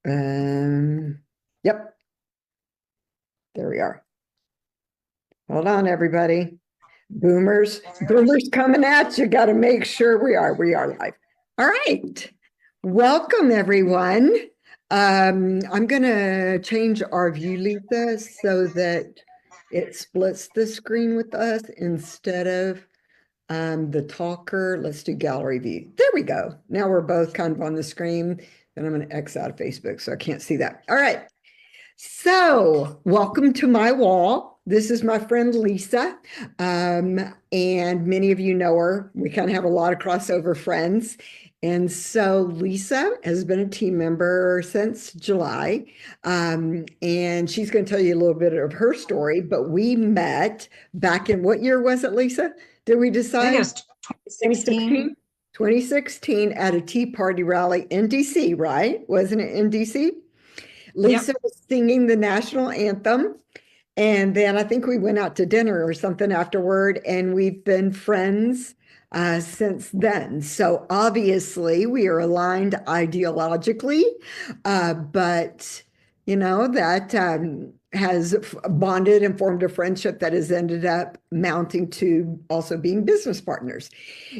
Um, yep, there we are. Hold on, everybody. Boomers coming at you. Got to make sure we are live. All right. Welcome, everyone. I'm going to change our view, Lisa, so that it splits the screen with us instead of the talker. Let's do gallery view. There we go. Now we're both kind of on the screen. And I'm going to X out of Facebook so I can't see that. All right. So, welcome to my wall. This is my friend Lisa, and many of you know her. We kind of have a lot of crossover friends. And so, Lisa has been a team member since July, and she's going to tell you a little bit of her story. But we met back in what year was it, Lisa? Did we I think it decide? was 2016. 2016 at a Tea Party rally in DC, right? Wasn't it in DC? Lisa Yep. was singing the national anthem. And then I think we went out to dinner or something afterward, and we've been friends since then. So obviously, we are aligned ideologically, but that has bonded and formed a friendship that has ended up mounting to also being business partners.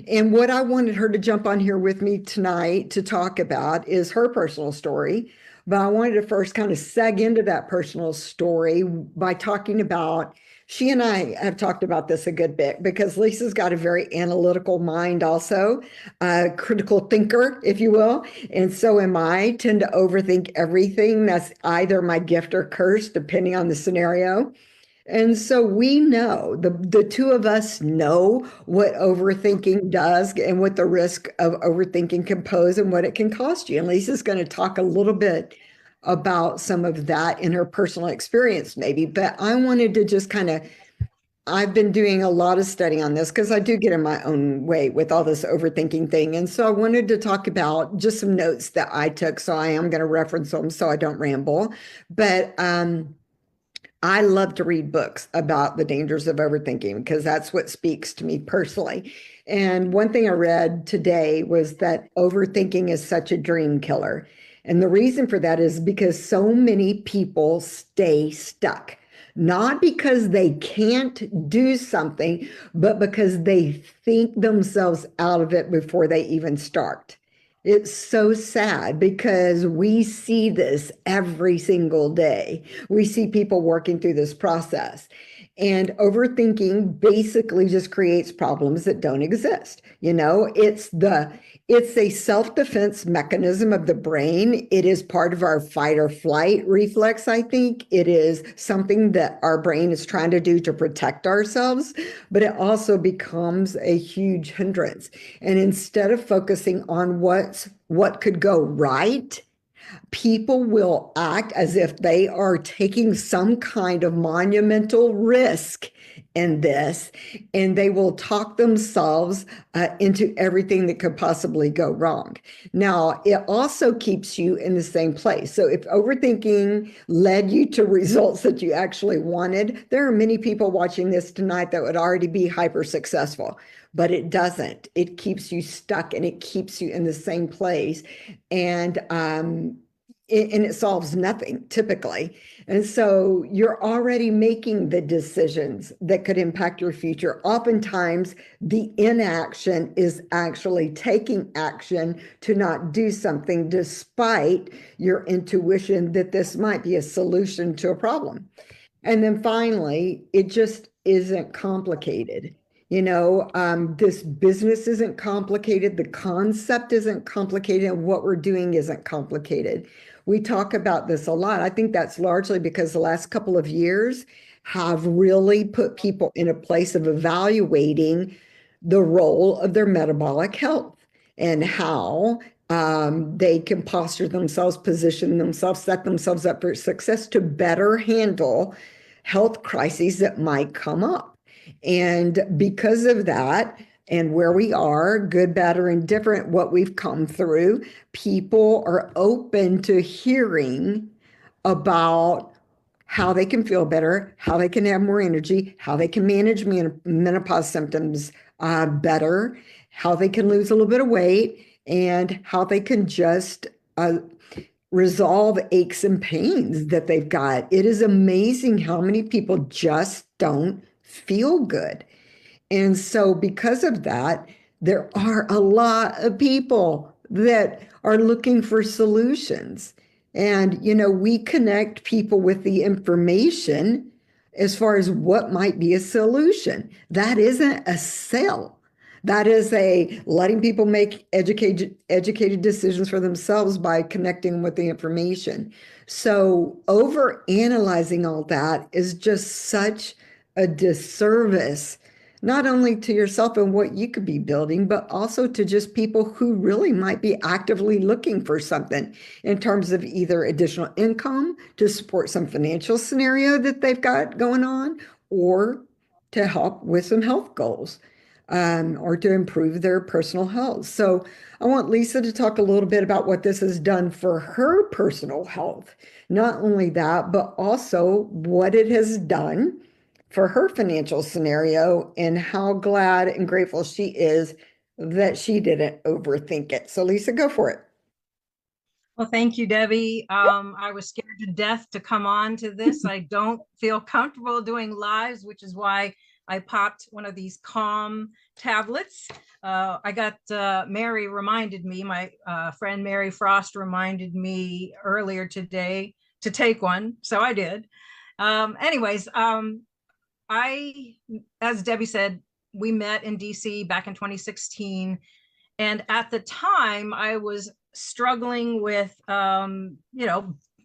And what I wanted her to jump on here with me tonight to talk about is her personal story. But I wanted to first kind of seg into that personal story by talking about, she and I have talked about this a good bit because Lisa's got a very analytical mind also, a critical thinker, if you will. And so am I, tend to overthink everything. That's either my gift or curse, depending on the scenario. And so we know, the two of us know what overthinking does and what the risk of overthinking can pose and what it can cost you. And Lisa's going to talk a little bit about some of that in her personal experience, maybe. But I wanted to just kind of, I've been doing a lot of study on this because I do get in my own way with all this overthinking thing. And so I wanted to talk about just some notes that I took. So I am going to reference them so I don't ramble. But I love to read books about the dangers of overthinking because that's what speaks to me personally. And one thing I read today was that overthinking is such a dream killer. And the reason for that is because so many people stay stuck, not because they can't do something, but because they think themselves out of it before they even start. It's so sad because we see this every single day. We see people working through this process. And overthinking basically just creates problems that don't exist. It's a self-defense mechanism of the brain. It is part of our fight or flight reflex, I think. It is something that our brain is trying to do to protect ourselves, but it also becomes a huge hindrance. And instead of focusing on what could go right, people will act as if they are taking some kind of monumental risk in this, and they will talk themselves into everything that could possibly go wrong. Now, it also keeps you in the same place. So, if overthinking led you to results that you actually wanted, there are many people watching this tonight that would already be hyper successful, but it doesn't. It keeps you stuck and it keeps you in the same place. And it solves nothing typically. And so you're already making the decisions that could impact your future. Oftentimes, the inaction is actually taking action to not do something despite your intuition that this might be a solution to a problem. And then finally, it just isn't complicated. This business isn't complicated. The concept isn't complicated. And what we're doing isn't complicated. We talk about this a lot. I think that's largely because the last couple of years have really put people in a place of evaluating the role of their metabolic health and how they can posture themselves, position themselves, set themselves up for success to better handle health crises that might come up. And because of that, and where we are, good, bad, or indifferent, what we've come through, people are open to hearing about how they can feel better, how they can have more energy, how they can manage menopause symptoms better, how they can lose a little bit of weight, and how they can just resolve aches and pains that they've got. It is amazing how many people just don't feel good. And so, because of that, there are a lot of people that are looking for solutions. And, we connect people with the information as far as what might be a solution. That isn't a sell. That is a letting people make educated decisions for themselves by connecting with the information. So over analyzing all that is just such a disservice, not only to yourself and what you could be building, but also to just people who really might be actively looking for something in terms of either additional income to support some financial scenario that they've got going on, or to help with some health goals, or to improve their personal health. So I want Lisa to talk a little bit about what this has done for her personal health. Not only that, but also what it has done for her financial scenario and how glad and grateful she is that she didn't overthink it. So Lisa, go for it. Well, thank you, Debbie. I was scared to death to come on to this. I don't feel comfortable doing lives, which is why I popped one of these Calm tablets. I got Mary reminded me, my friend Mary Frost reminded me earlier today to take one. So I did. Anyways, as Debbie said, we met in DC back in 2016. And at the time, I was struggling with,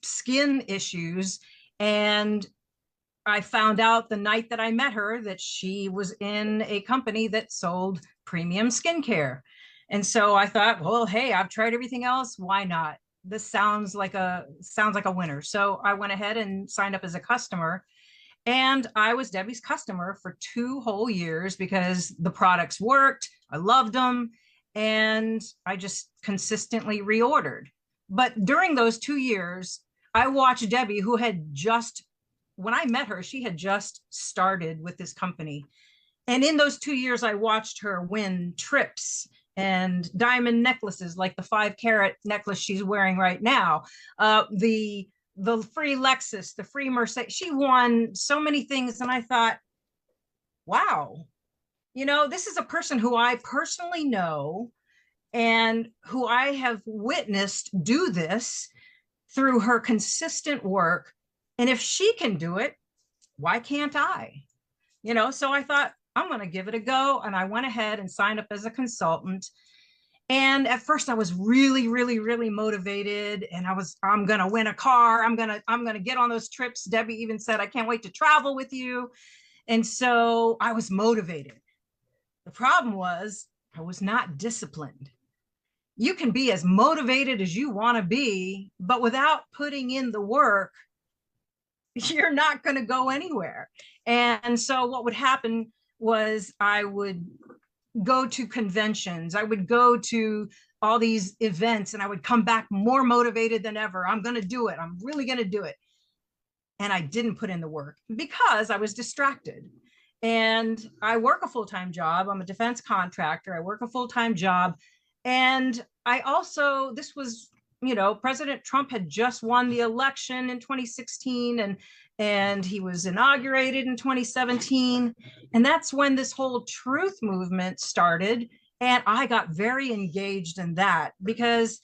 skin issues. And I found out the night that I met her that she was in a company that sold premium skincare. And so I thought, well, hey, I've tried everything else. Why not? This sounds like a winner. So I went ahead and signed up as a customer. And I was Debbie's customer for 2 whole years because the products worked. I loved them. And I just consistently reordered. But during those 2 years, I watched Debbie, who had just, when I met her, she had just started with this company. And in those 2 years, I watched her win trips and diamond necklaces, like the 5-carat necklace she's wearing right now, the free Lexus, the free Mercedes. She won so many things. And I thought, wow, this is a person who I personally know and who I have witnessed do this through her consistent work. And if she can do it, why can't I? So I thought, I'm going to give it a go. And I went ahead and signed up as a consultant. And at first I was really, really, really motivated. And I'm going to win a car. I'm going to get on those trips. Debbie even said, I can't wait to travel with you. And so I was motivated. The problem was I was not disciplined. You can be as motivated as you want to be, but without putting in the work, you're not going to go anywhere. And so what would happen was I would go to conventions. I would go to all these events and I would come back more motivated than ever. I'm going to do it. I'm really going to do it. And I didn't put in the work because I was distracted. And I work a full-time job. I'm a defense contractor. I work a full-time job. And I also, this was, President Trump had just won the election in 2016 and he was inaugurated in 2017. And that's when this whole truth movement started. And I got very engaged in that because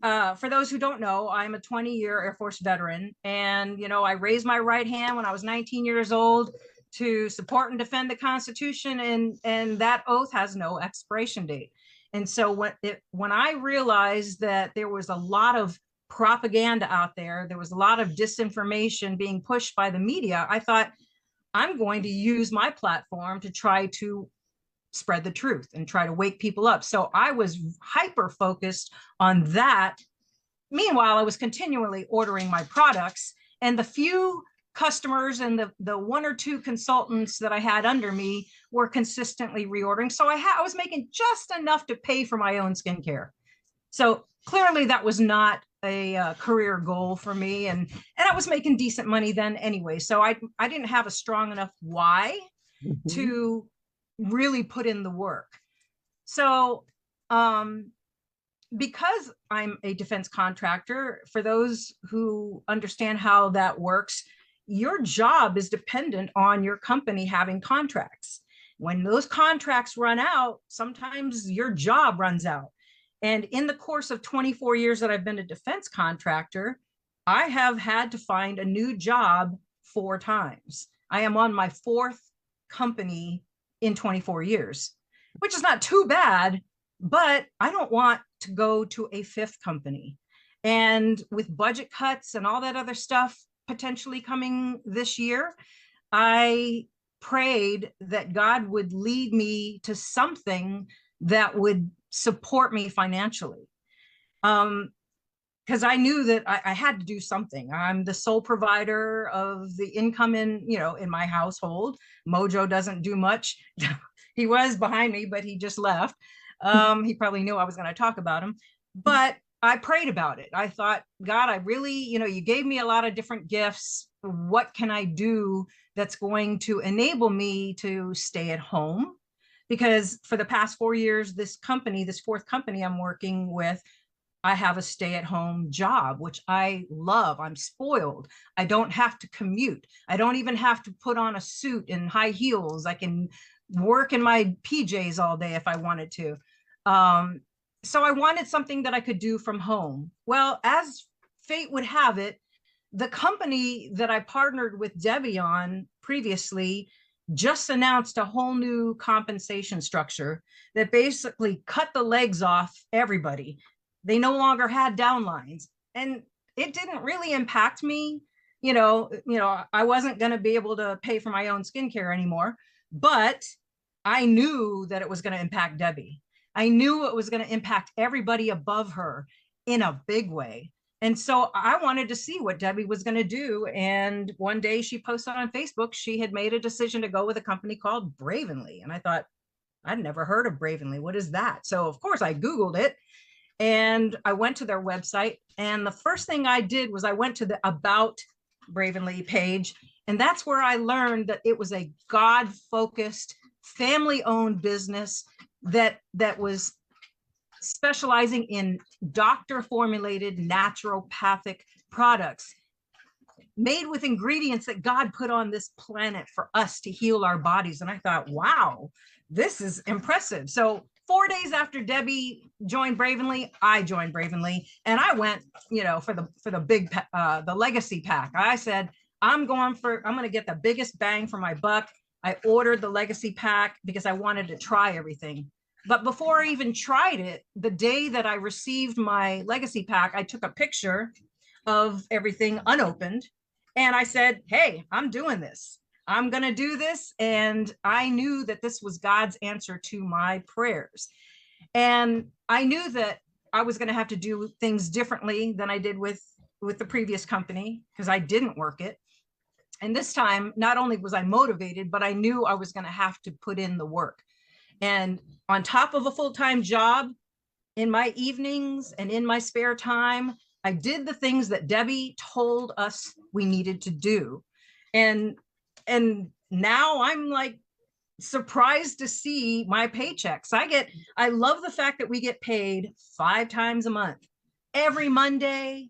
for those who don't know, I'm a 20-year Air Force veteran. And, I raised my right hand when I was 19 years old to support and defend the Constitution. And that oath has no expiration date. And so when I realized that there was a lot of propaganda out there was a lot of disinformation being pushed by the media, I thought, I'm going to use my platform to try to spread the truth and try to wake people up. So I was hyper focused on that. Meanwhile, I was continually ordering my products, and the few customers and the 1 or 2 consultants that I had under me were consistently reordering. So I was making just enough to pay for my own skincare. So clearly that was not a career goal for me. And I was making decent money then anyway. So I didn't have a strong enough why to really put in the work. So because I'm a defense contractor, for those who understand how that works, your job is dependent on your company having contracts. When those contracts run out, sometimes your job runs out. And in the course of 24 years that I've been a defense contractor, I have had to find a new job 4 times. I am on my 4th company in 24 years, which is not too bad, but I don't want to go to a 5th company. And with budget cuts and all that other stuff potentially coming this year, I prayed that God would lead me to something that would support me financially. Because I knew that I had to do something. I'm the sole provider of the income in my household. Mojo doesn't do much. He was behind me, but he just left. He probably knew I was going to talk about him, but I prayed about it. I thought, God, I really, you gave me a lot of different gifts. What can I do that's going to enable me to stay at home? Because for the past 4 years, this 4th company I'm working with, I have a stay-at-home job, which I love. I'm spoiled. I don't have to commute. I don't even have to put on a suit and high heels. I can work in my PJs all day if I wanted to. So I wanted something that I could do from home. Well, as fate would have it, the company that I partnered with Debbie on previously just announced a whole new compensation structure that basically cut the legs off everybody. They no longer had downlines, and it didn't really impact me. I wasn't going to be able to pay for my own skincare anymore, but I knew that it was going to impact Debbie. I knew it was going to impact everybody above her in a big way. And so I wanted to see what Debbie was going to do. And one day she posted on Facebook, she had made a decision to go with a company called Bravenly. And I thought, I'd never heard of Bravenly. What is that? So of course I Googled it and I went to their website. And the first thing I did was I went to the About Bravenly page. And that's where I learned that it was a God-focused, family-owned business that was specializing in doctor-formulated naturopathic products made with ingredients that God put on this planet for us to heal our bodies. And I thought, wow, this is impressive. So 4 days after Debbie joined Bravenly, I joined Bravenly, and I went, for the big, the legacy pack. I said, I'm going to get the biggest bang for my buck. I ordered the legacy pack because I wanted to try everything. But before I even tried it, the day that I received my legacy pack, I took a picture of everything unopened. And I said, hey, I'm doing this. I'm going to do this. And I knew that this was God's answer to my prayers. And I knew that I was going to have to do things differently than I did with the previous company because I didn't work it. And this time, not only was I motivated, but I knew I was going to have to put in the work. And on top of a full-time job, in my evenings and in my spare time, I did the things that Debbie told us we needed to do. And now I'm like surprised to see my paychecks. I love the fact that we get paid 5 times a month, every Monday,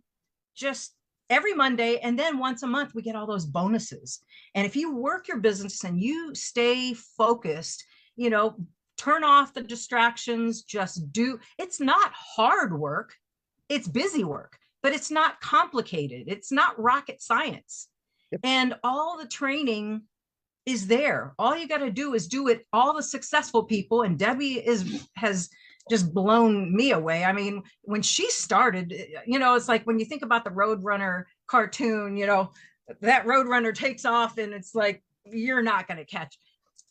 just every Monday. And then once a month, we get all those bonuses. And if you work your business and you stay focused, turn off the distractions, just do. It's not hard work. It's busy work, but it's not complicated. It's not rocket science. Yep. And all the training is there. All you got to do is do it. All the successful people, and Debbie has just blown me away. I mean, when she started, it's like when you think about the Roadrunner cartoon, that Roadrunner takes off and it's like, you're not going to catch.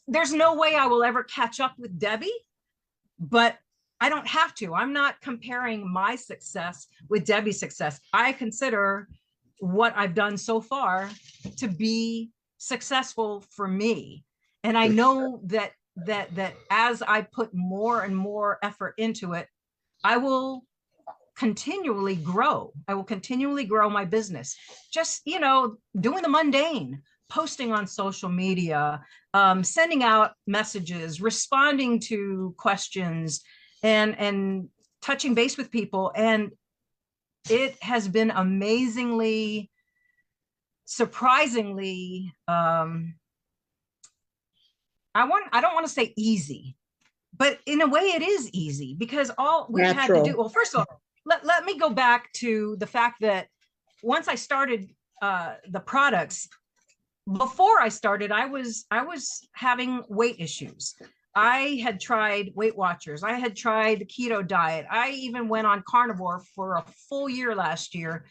There's no way I will ever catch up with Debbie, but I don't have to. I'm not comparing my success with Debbie's success. I consider what I've done so far to be successful for me. And I know that as I put more and more effort into it, I will continually grow. I will continually grow my business. Just, doing the mundane, posting on social media, sending out messages, responding to questions, and touching base with people, and it has been amazingly, surprisingly, I don't want to say easy, but in a way it is easy, because all we've had to do, well, first of all, let me go back to the fact that once I started the products, before I started, I was having weight issues. I had tried Weight Watchers. I had tried the keto diet. I even went on carnivore for a full year last year.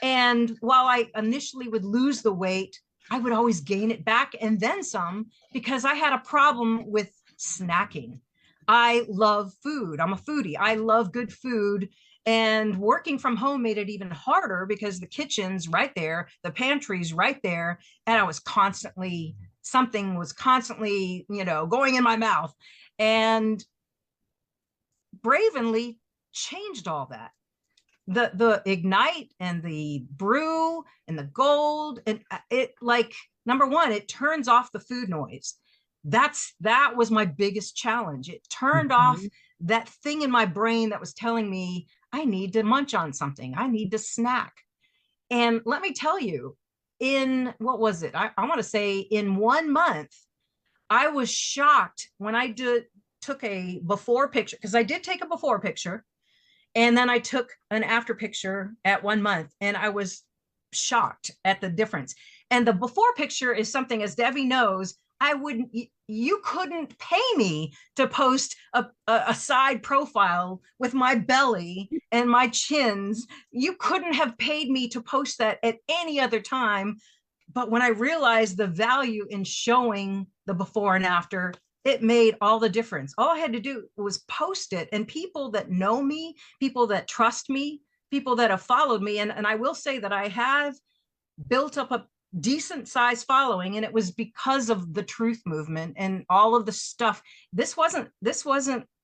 And while I initially would lose the weight, I would always gain it back and then some, because I had a problem with snacking. I love food. I'm a foodie. I love good food. And working from home made it even harder because the kitchen's right there, the pantry's right there. And I was constantly, something was constantly, going in my mouth. And Bravenly changed all that. The Ignite and the Brew and the Gold, and it, like, number one, it turns off the food noise. That was my biggest challenge. It turned off that thing in my brain that was telling me I need to munch on something, I need to snack. And let me tell you, in what was it, I want to say in 1 month, I was shocked when I took a before picture, because I did take a before picture, and then I took an after picture at 1 month, and I was shocked at the difference. And the before picture is something, as Debbie knows, you couldn't pay me to post a side profile with my belly and my chins. You couldn't have paid me to post that at any other time. But when I realized the value in showing the before and after, it made all the difference. All I had to do was post it, and people that know me, people that trust me, people that have followed me, and I will say that I have built up a decent sized following, and it was because of the truth movement and all of the stuff. This wasn't,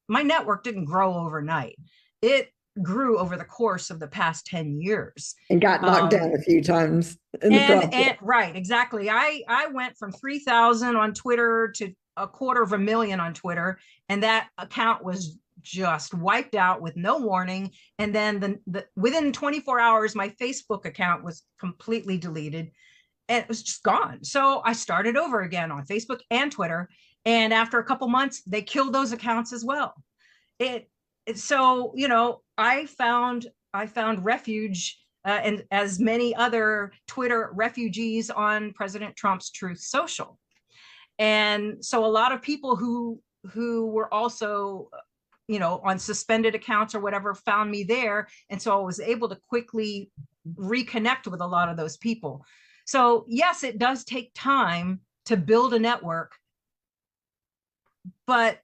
my network didn't grow overnight. It grew over the course of the past 10 years. And got knocked down a few times. And right, exactly. I went from 3,000 on Twitter to 250,000 on Twitter, and that account was just wiped out with no warning. And then within 24 hours, my Facebook account was completely deleted, and it was just gone. So I started over again on Facebook and Twitter. And after a couple months, they killed those accounts as well. So, I found refuge, and as many other Twitter refugees, on President Trump's Truth Social. And so a lot of people who were also, on suspended accounts or whatever, found me there. And so I was able to quickly reconnect with a lot of those people. So yes, it does take time to build a network, but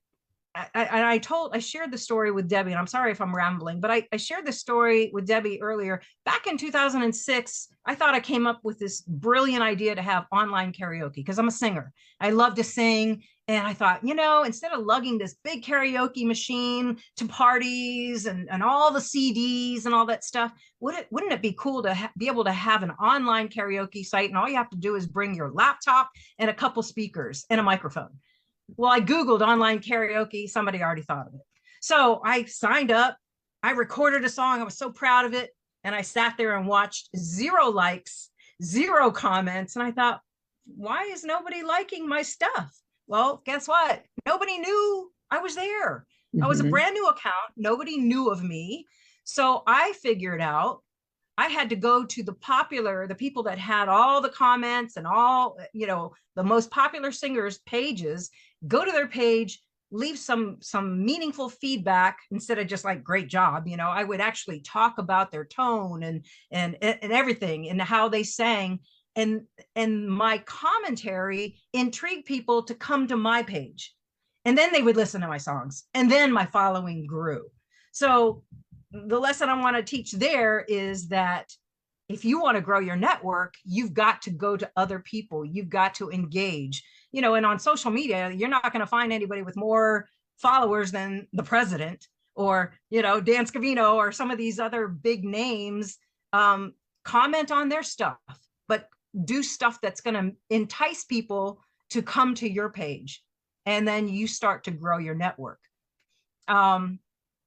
I shared the story with Debbie, and I'm sorry if I'm rambling, but I shared the story with Debbie earlier. Back in 2006, I thought I came up with this brilliant idea to have online karaoke, because I'm a singer. I love to sing. And I thought, instead of lugging this big karaoke machine to parties and all the CDs and all that stuff, wouldn't it be cool to be able to have an online karaoke site, and all you have to do is bring your laptop and a couple speakers and a microphone? Well, I Googled online karaoke. Somebody already thought of it. So I signed up. I recorded a song. I was so proud of it. And I sat there and watched 0 likes, 0 comments. And I thought, why is nobody liking my stuff? Well, guess what? Nobody knew I was there. I was a brand new account. Nobody knew of me. So I figured out I had to go to the people that had all the comments and all, the most popular singers' pages, go to their page, leave some meaningful feedback instead of just like, great job. I would actually talk about their tone and everything and how they sang. And my commentary intrigued people to come to my page. And then they would listen to my songs. And then my following grew. So the lesson I want to teach there is that if you want to grow your network, you've got to go to other people. You've got to engage, and on social media, you're not going to find anybody with more followers than the president or, Dan Scavino or some of these other big names. Comment on their stuff, but do stuff that's going to entice people to come to your page. And then you start to grow your network.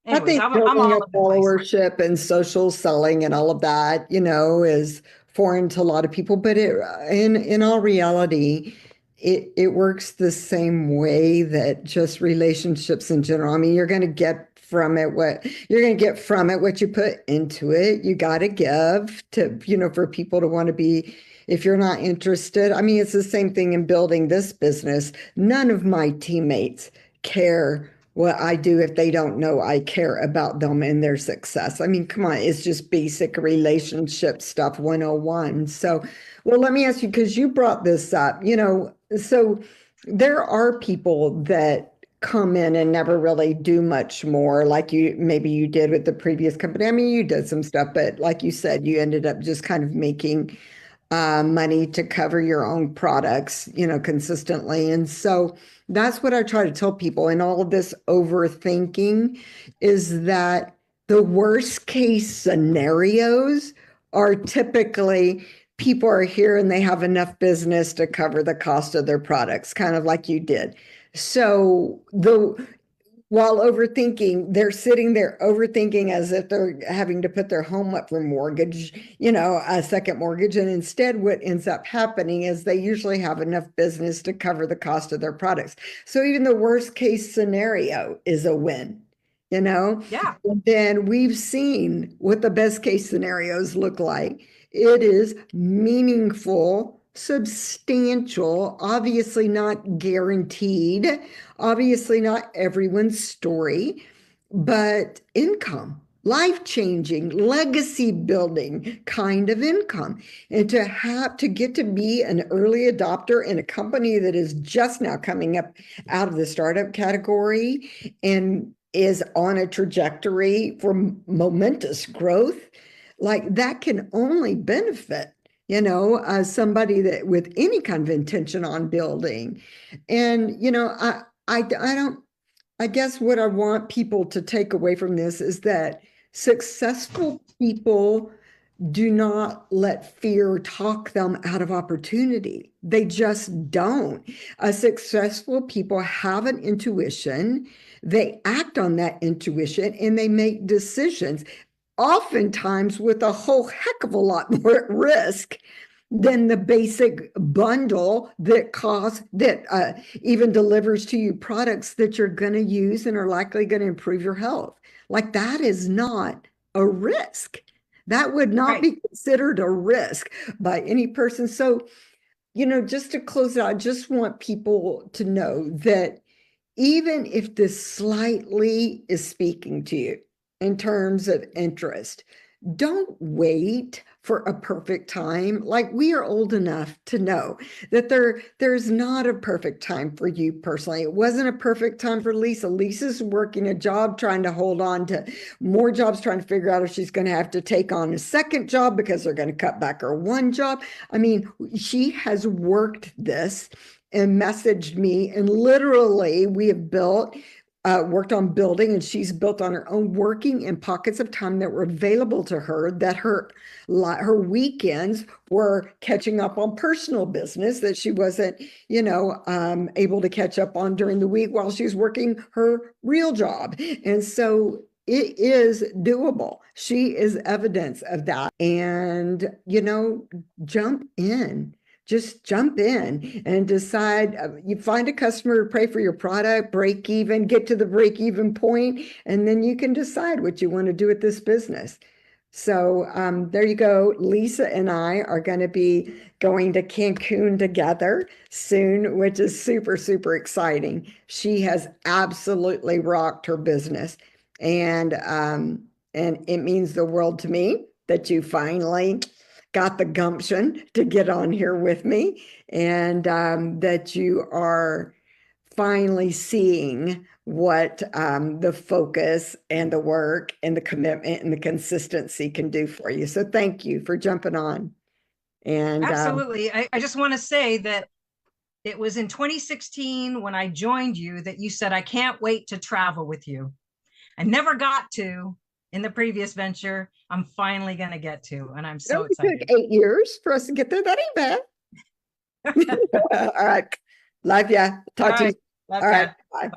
I anyways, think I'm building all a over the place. followership and social selling and all of that, is foreign to a lot of people. But in all reality, it works the same way that just relationships in general. I mean, you're going to get from it what you put into it. You got to give to, for people to want to be. If you're not interested, I mean, it's the same thing in building this business. None of my teammates care what I do if they don't know I care about them and their success. I mean, come on, it's just basic relationship stuff 101. So, well, let me ask you, because you brought this up, so there are people that come in and never really do much more like maybe you did with the previous company. I mean, you did some stuff, but like you said, you ended up just kind of making money to cover your own products, consistently. And so that's what I try to tell people in all of this overthinking is that the worst case scenarios are typically people are here and they have enough business to cover the cost of their products, kind of like you did. So while overthinking, they're sitting there overthinking as if they're having to put their home up for mortgage, a second mortgage. And instead, what ends up happening is they usually have enough business to cover the cost of their products. So even the worst case scenario is a win, Yeah. And then we've seen what the best case scenarios look like. It is meaningful, substantial, obviously not guaranteed, obviously not everyone's story, but income, life-changing, legacy building kind of income. And to get to be an early adopter in a company that is just now coming up out of the startup category and is on a trajectory for momentous growth, like that can only benefit somebody that with any kind of intention on building. And I guess what I want people to take away from this is that successful people do not let fear talk them out of opportunity. They just don't. Successful people have an intuition, they act on that intuition, and they make decisions, oftentimes with a whole heck of a lot more at risk than the basic bundle that even delivers to you products that you're going to use and are likely going to improve your health. Like that is not a risk. That would not be considered a risk by any person. So, just to close out, I just want people to know that even if this slightly is speaking to you in terms of interest, don't wait for a perfect time. Like we are old enough to know that there's not a perfect time for you personally. It wasn't a perfect time for Lisa. Lisa's working a job, trying to hold on to more jobs, trying to figure out if she's going to have to take on a second job because they're going to cut back her one job. I mean, she has worked this and messaged me, and literally we have worked on building, and she's built on her own, working in pockets of time that were available to her, that her weekends were catching up on personal business that she wasn't, able to catch up on during the week while she's working her real job. And so it is doable. She is evidence of that. And, jump in. Just jump in and decide. You find a customer to pay for your product, break even, get to the break even point, and then you can decide what you want to do with this business. So there you go. Lisa and I are going to be going to Cancun together soon, which is super, super exciting. She has absolutely rocked her business. And it means the world to me that you finally got the gumption to get on here with me, and that you are finally seeing what the focus and the work and the commitment and the consistency can do for you. So thank you for jumping on. And absolutely. I just want to say that it was in 2016 when I joined you that you said, I can't wait to travel with you. I never got to in the previous venture. I'm finally going to get to, and I'm so excited. It took 8 years for us to get there. That ain't bad. All right. Love ya. Talk to you. All right. Bye.